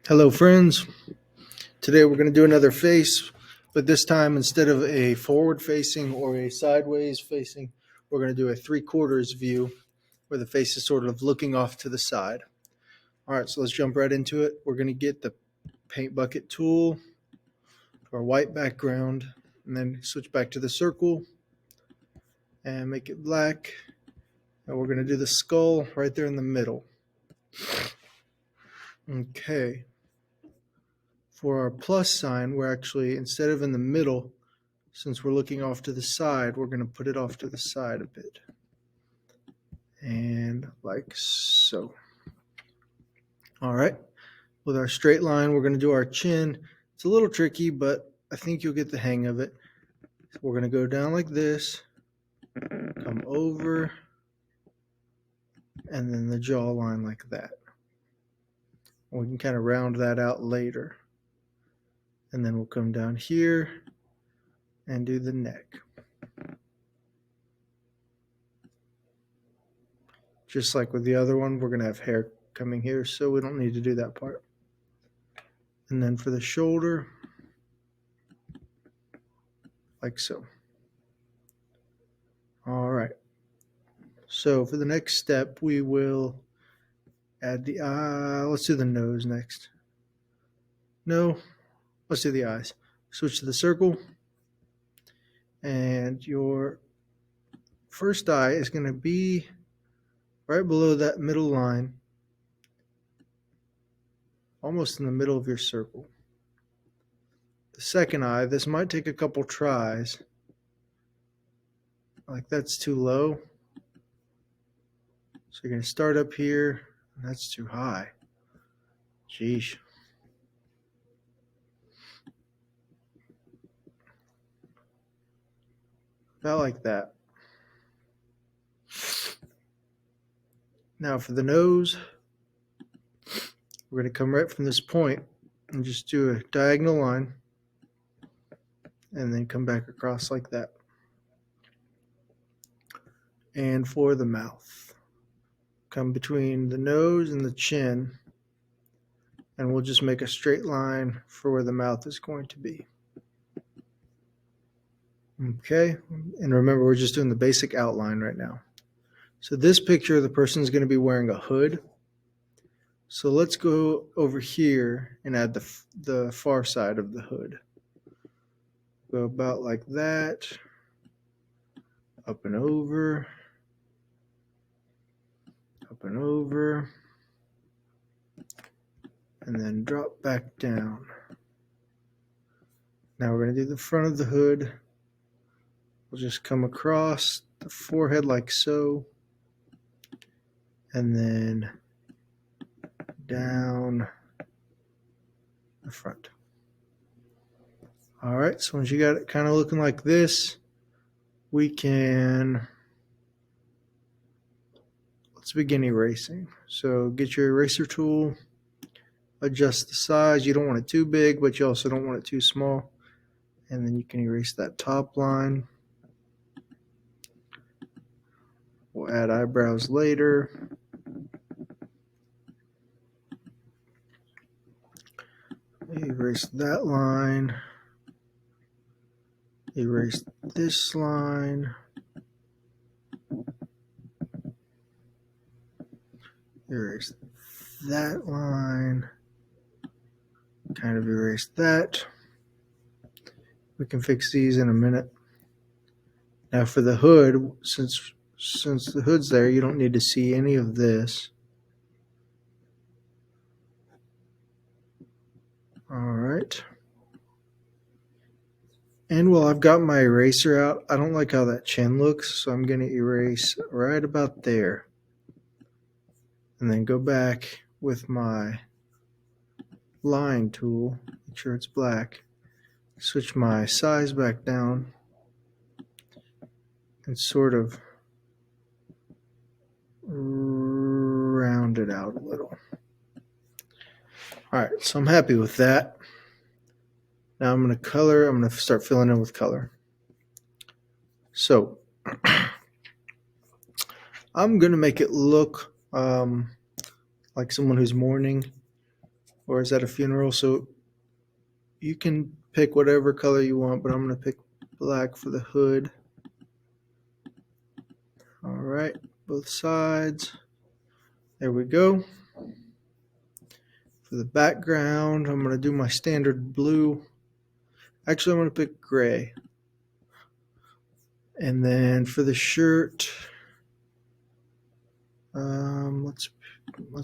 Hello friends, today we're going to do another face, but this time instead of a forward facing or a sideways facing, we're going to do a 3/4 view where the face is sort of looking off to the side. Alright, so let's jump right into it. We're going to get the paint bucket tool, our white background, and then switch back to the circle and make it black. And we're going to do the skull right there in the middle. Okay. For our plus sign, we're actually, instead of in the middle, since we're looking off to the side, we're going to put it off to the side a bit. And like so. All right. With our straight line, we're going to do our chin. It's a little tricky, but I think you'll get the hang of it. So we're going to go down like this, come over, and then the jawline like that. We can kind of round that out later. And then we'll come down here and do the neck. Just like with the other one, we're going to have hair coming here, so we don't need to do that part. And then for the shoulder, like so. All right. So for the next step, we will add the let's do the nose next. No, let's do the eyes. Switch to the circle. And your first eye is going to be right below that middle line, almost in the middle of your circle. The second eye, this might take a couple tries. Like that's too low. So you're going to start up here, and that's too high. Jeez. About like that. Now for the nose, we're going to come right from this point and just do a diagonal line and then come back across like that. And for the mouth, come between the nose and the chin, and we'll just make a straight line for where the mouth is going to be. Okay, and remember, we're just doing the basic outline right now. So this picture, the person is going to be wearing a hood. So let's go over here and add the far side of the hood. Go about like that, up and over, up and over, and then drop back down. Now we're going to do the front of the hood. We'll just come across the forehead like so, and then down the front. All right, so once you got it kind of looking like this, we can, let's begin erasing. So get your eraser tool, adjust the size. You don't want it too big, but you also don't want it too small. And then you can erase that top line. We'll add eyebrows later. Erase that line. Erase this line. Erase that line. Kind of erase that. We can fix these in a minute. Now for the hood, since the hood's there, you don't need to see any of this. All right. And while I've got my eraser out, I don't like how that chin looks, so I'm going to erase right about there. And then go back with my line tool, make sure it's black, switch my size back down, and sort of round it out a little. All right, so I'm happy with that. Now I'm going to color. I'm going to start filling in with color. So I'm going to make it look like someone who's mourning, or is at a funeral. So you can pick whatever color you want, but I'm going to pick black for the hood. All right, both sides. There we go. For the background, I'm going to do my standard blue. Actually, I'm going to pick gray. And then for the shirt, let's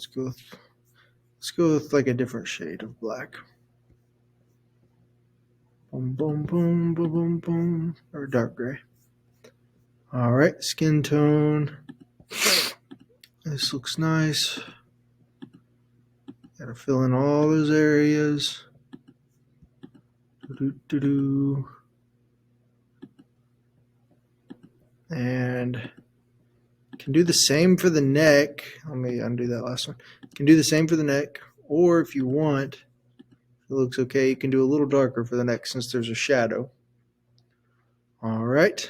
go with like a different shade of black. Boom, boom, boom, boom, boom, boom, or dark gray. All right, skin tone. This looks nice. Gotta fill in all those areas. Do-do-do-do. And can do the same for the neck. Let me undo that last one. Can do the same for the neck, or if you want, it looks okay, you can do a little darker for the neck since there's a shadow. All right.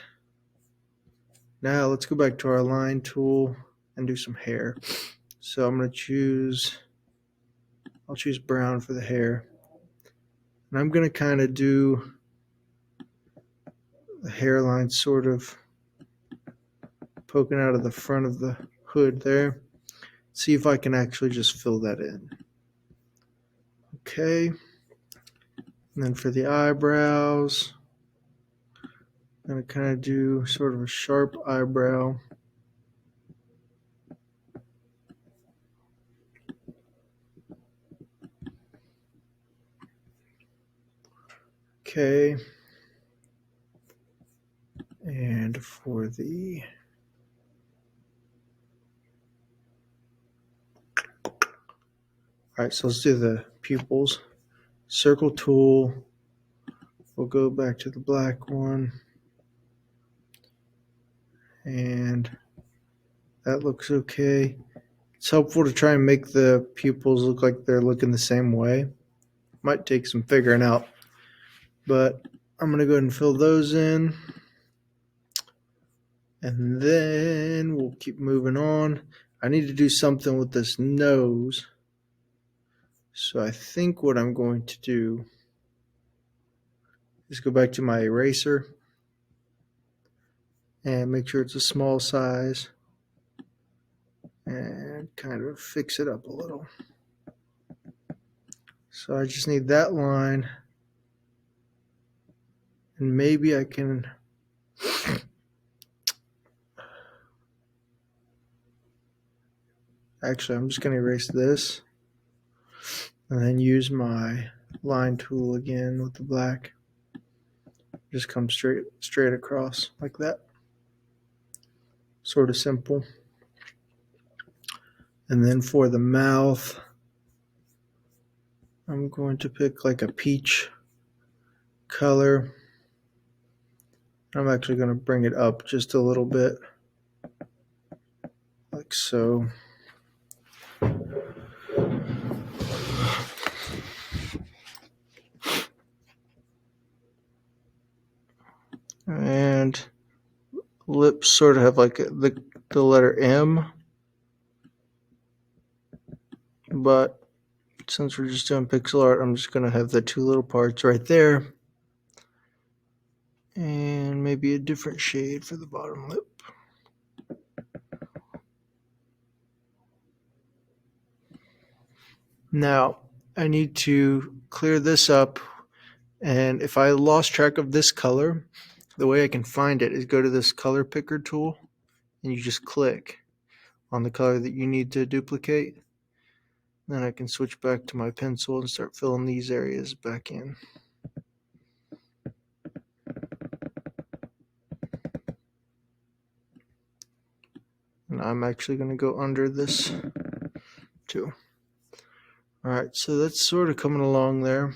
Now let's go back to our line tool and do some hair. So I'm going to I'll choose brown for the hair. And I'm going to kind of do the hairline sort of poking out of the front of the hood there. See if I can actually just fill that in. Okay. And then for the eyebrows, I'm going to kind of do sort of a sharp eyebrow. Okay. And for the all right, so let's do the pupils. Circle tool. We'll go back to the black one. And that looks okay. It's helpful to try and make the pupils look like they're looking the same way. Might take some figuring out, but I'm going to go ahead and fill those in. And then we'll keep moving on. I need to do something with this nose. So I think what I'm going to do is go back to my eraser and make sure it's a small size and kind of fix it up a little. So I just need that line, and maybe I can actually I'm just going to erase this and then use my line tool again with the black. Just come straight across like that. Sort of simple. And then for the mouth, I'm going to pick like a peach color. I'm actually going to bring it up just a little bit, like so. And lips sort of have like the letter M, but since we're just doing pixel art, I'm just going to have the two little parts right there, and maybe a different shade for the bottom lip. Now I need to clear this up, and if I lost track of this color, the way I can find it is go to this color picker tool and you just click on the color that you need to duplicate. Then I can switch back to my pencil and start filling these areas back in. And I'm actually going to go under this too. Alright, so that's sort of coming along there.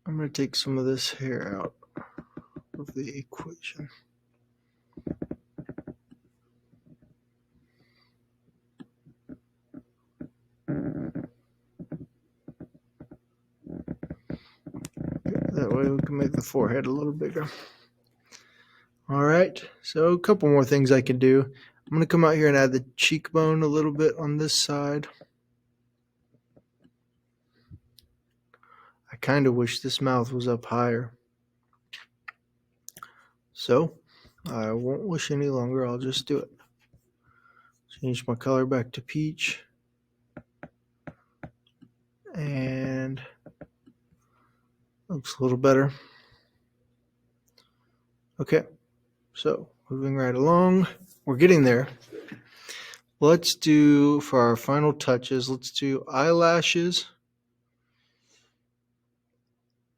I'm going to take some of this hair out of the equation. That way we can make the forehead a little bigger. Alright, so a couple more things I can do. I'm going to come out here and add the cheekbone a little bit on this side. kind of wish this mouth was up higher. So I won't wish any longer. I'll just do it. Change my color back to peach. And looks a little better. Okay, so moving right along. We're getting there. Let's do, for our final touches, let's do eyelashes.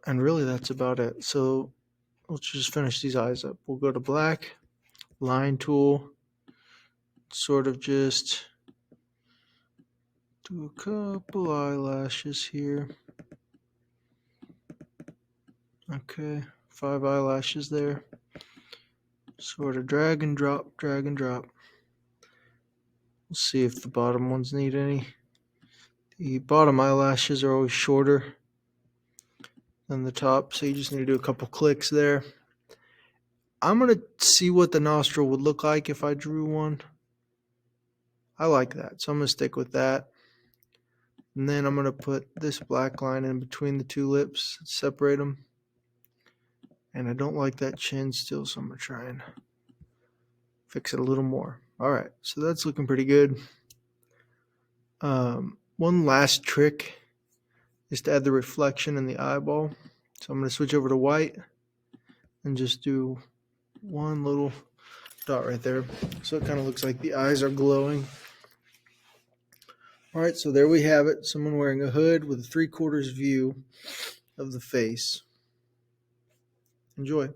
And really that's about it. So let's just finish these eyes up. We'll go to black, line tool, sort of just do a couple eyelashes here. Okay, 5 eyelashes there. Sort of drag and drop, drag and drop. We'll see if the bottom ones need any. The bottom eyelashes are always shorter than the top, so you just need to do a couple clicks there. I'm going to see what the nostril would look like if I drew one. I like that, so I'm going to stick with that. And then I'm going to put this black line in between the two lips, separate them. And I don't like that chin still, so I'm going to try and fix it a little more. All right, so that's looking pretty good. One last trick is to add the reflection in the eyeball. So I'm going to switch over to white and just do one little dot right there. So it kind of looks like the eyes are glowing. All right, so there we have it. Someone wearing a hood with a 3/4 view of the face. Enjoy.